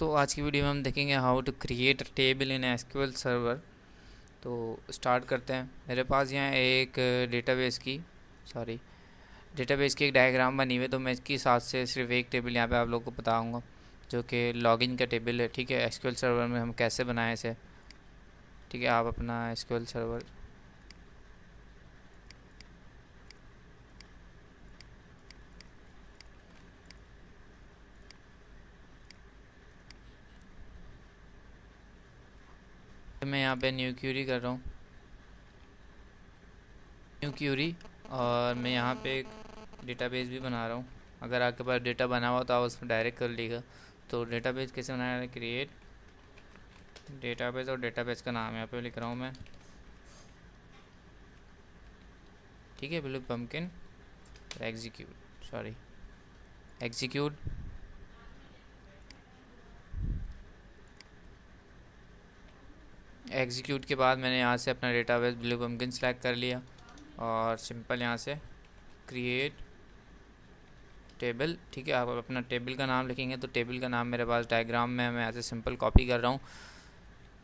तो आज की वीडियो में हम देखेंगे how to create a table in SQL server. तो स्टार्ट करते हैं। मेरे पास यहाँ एक डेटाबेस की एक डायग्राम बनी हुई है, तो मैं इसके साथ से सिर्फ एक टेबल यहाँ पे आप लोगों को बताऊंगा जो कि लॉगिन का टेबल है। ठीक है, एसक्यूएल सर्वर में हम कैसे बनाएं इसे। ठीक है, आप अपना एसक्यूएल सर्वर मैं यहाँ पे न्यू क्यूरी कर रहा हूँ, न्यू क्यूरी। और मैं यहाँ पे एक डेटाबेस भी बना रहा हूँ। अगर आपके पास डेटा बना हुआ तो आप उसमें डायरेक्ट कर लीजिएगा। तो डेटाबेस कैसे बनाया है, क्रिएट डेटाबेस, और डेटाबेस का नाम यहाँ पे लिख रहा हूँ मैं। ठीक है, ब्लू पम्पकिन एग्जीक्यूट। एग्जीक्यूट के बाद मैंने यहाँ से अपना डेटाबेस ब्लू पम्पकिन सेलेक्ट कर लिया और सिंपल यहाँ से क्रिएट टेबल। ठीक है, आप अपना टेबल का नाम लिखेंगे तो टेबल का नाम मेरे पास डायग्राम में मैं यहाँ से सिंपल कॉपी कर रहा हूँ।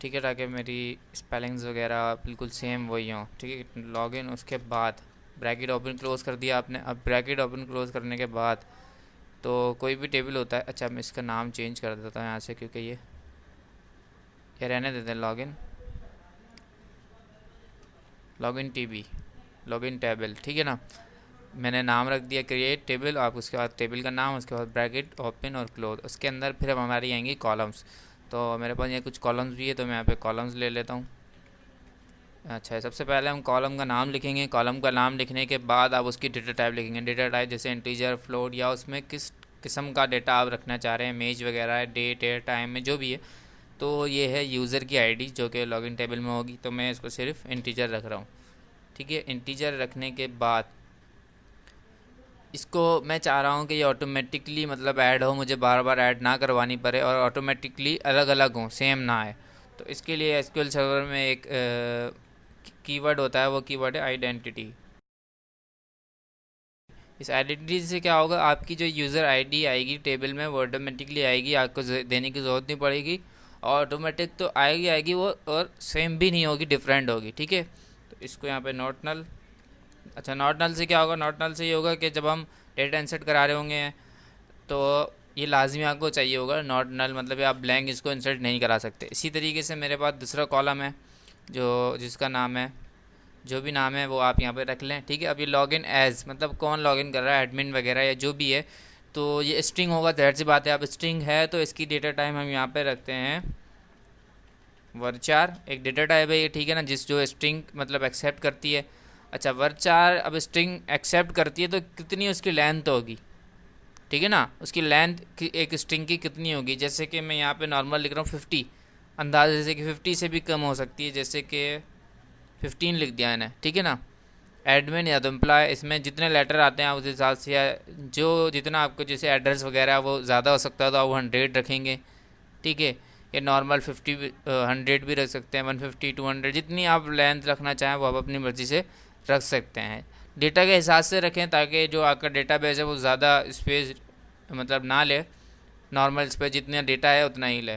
ठीक है, ताकि मेरी स्पेलिंग्स वगैरह बिल्कुल सेम वही हों। ठीक है, लॉगिन, उसके बाद ब्रैकेट ओपन क्लोज कर दिया आपने। अब ब्रैकेट ओपन क्लोज करने के बाद तो कोई भी टेबल होता है। अच्छा, मैं इसका नाम चेंज कर देता हूँ यहाँ से, क्योंकि ये रहने देते हैं। Login table. ठीक है ना, मैंने नाम रख दिया क्रिएट टेबल। आप उसके बाद टेबल का नाम, उसके बाद ब्रैकेट ओपन और क्लोज। उसके अंदर फिर अब हमारी आएंगी कॉलम्स। तो मेरे पास ये कुछ कॉलम्स भी है, तो मैं यहाँ पे कॉलम्स ले लेता हूँ। अच्छा, सबसे पहले हम कॉलम का नाम लिखेंगे। कॉलम का नाम लिखने के बाद आप उसकी डेटा टाइप लिखेंगे। डेटा टाइप जैसे इंटीजर, फ्लोट, या उसमें किस किस्म का डेटा आप रखना चाह रहे हैं, इमेज वगैरह है, डेट है, टाइम में जो भी है। तो ये है यूज़र की आईडी जो कि लॉगिन टेबल में होगी, तो मैं इसको सिर्फ इंटीजर रख रहा हूँ। ठीक है, इंटीजर रखने के बाद इसको मैं चाह रहा हूँ कि ये ऑटोमेटिकली मतलब ऐड हो, मुझे बार बार ऐड ना करवानी पड़े और ऑटोमेटिकली अलग अलग हों, सेम ना आए। तो इसके लिए एसक्यूएल सर्वर में एक कीवर्ड होता है, वो कीवर्ड है आइडेंटिटी। इस आइडेंटिटी से क्या होगा, आपकी जो यूज़र आईडी आएगी टेबल में वो ऑटोमेटिकली आएगी, आपको देने की ज़रूरत नहीं पड़ेगी। और ऑटोमेटिक तो आएगी वो, और सेम भी नहीं होगी, डिफरेंट होगी। ठीक है, तो इसको यहाँ पे नॉट नल। अच्छा, नॉट नल से क्या होगा, नॉट नल से ये होगा कि जब हम डेटा इंसर्ट करा रहे होंगे तो ये लाजमी आपको चाहिए होगा नॉट नल, मतलब आप ब्लैंक इसको इंसर्ट नहीं करा सकते। इसी तरीके से मेरे पास दूसरा कॉलम है जिसका नाम है, जो भी नाम है वो आप यहाँ पे रख लें। ठीक है, अब ये लॉगिन एज मतलब कौन लॉगिन कर रहा है, एडमिन वगैरह या जो भी है। तो ये स्ट्रिंग होगा, ज़ाहिर सी बात है। अब स्ट्रिंग है तो इसकी डेटा टाइप हम यहाँ पे रखते हैं वर्चार। एक डेटा टाइप है ये, ठीक है ना, जो स्ट्रिंग मतलब एक्सेप्ट करती है। अच्छा, वर्चार अब स्ट्रिंग एक्सेप्ट करती है तो कितनी उसकी लेंथ होगी। ठीक है ना, उसकी लेंथ एक स्ट्रिंग की कितनी होगी। जैसे कि मैं यहाँ पे नॉर्मल लिख रहा हूँ 50, अंदाजे से कि 50 से भी कम हो सकती है, जैसे कि 15 लिख दिया मैंने। ठीक है ना, एडमिन या तो एम्प्लॉय, इसमें जितने लेटर आते हैं उस हिसाब से, या जो जितना आपको जैसे एड्रेस वगैरह वो ज़्यादा हो सकता है तो आप 100 रखेंगे। ठीक है, ये नॉर्मल 50 100 भी रख सकते हैं, 150 200, जितनी आप लेंथ रखना चाहें वो आप अपनी मर्ज़ी से रख सकते हैं। डेटा के हिसाब से रखें ताकि जो आपका डेटा बेस है वो ज़्यादा स्पेस मतलब ना ले, नॉर्मल स्पेस जितना डेटा है उतना ही ले।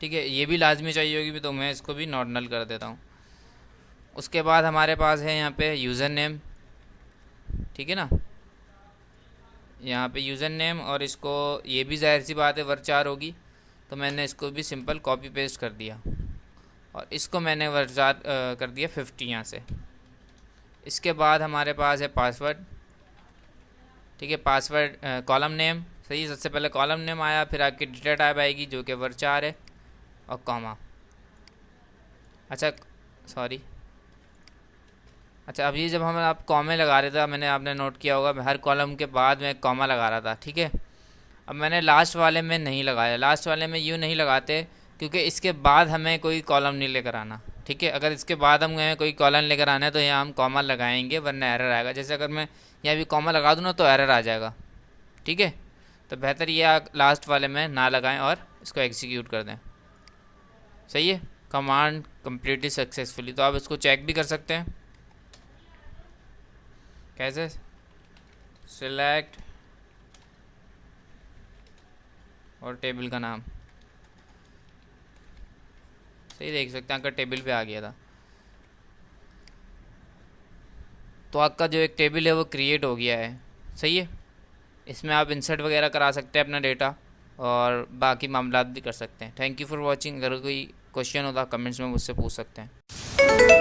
ठीक है, ये भी लाजमी चाहिए होगी, तो मैं इसको भी नॉट नल कर देता हूँ। उसके बाद हमारे पास है यहाँ पे यूज़र नेम। ठीक है ना, यहाँ पे यूज़र नेम, और इसको ये भी जाहिर सी बात है वर्चार होगी, तो मैंने इसको भी सिंपल कॉपी पेस्ट कर दिया और इसको मैंने वर्चार कर दिया 50 यहाँ से। इसके बाद हमारे पास है पासवर्ड। ठीक है, पासवर्ड कॉलम नेम, सही। सबसे पहले कॉलम नेम आया, फिर आपकी डेटा टाइप आएगी जो कि वर्चार है, और कॉमा। अच्छा सॉरी, अच्छा, अभी जब हम आप कॉमे लगा रहे थे, मैंने आपने नोट किया होगा मैं हर कॉलम के बाद में कॉमा लगा रहा था। ठीक है, अब मैंने लास्ट वाले में नहीं लगाया। लास्ट वाले में यूँ नहीं लगाते क्योंकि इसके बाद हमें कोई कॉलम नहीं लेकर आना। ठीक है, अगर इसके बाद हमें कोई कॉलम लेकर आना है तो यहाँ हम कॉमा लगाएंगे, वरना एरर आएगा। जैसे अगर मैं यहाँ भी कॉमा लगा दूँ ना तो एरर आ जाएगा। ठीक है, तो बेहतर ये लास्ट वाले में ना लगाएं और इसको एग्जीक्यूट कर दें। सही है, कमांड कम्प्लीटली सक्सेसफुली। तो आप इसको चेक भी कर सकते हैं। कैसे, सिलेक्ट और टेबल का नाम। सही देख सकते हैं, आपका टेबल पे आ गया था। तो आपका जो एक टेबल है वो क्रिएट हो गया है। सही है, इसमें आप इंसर्ट वगैरह करा सकते हैं अपना डेटा और बाकी मामला भी कर सकते हैं। Thank you for watching. अगर कोई क्वेश्चन होता कमेंट्स में मुझसे पूछ सकते हैं।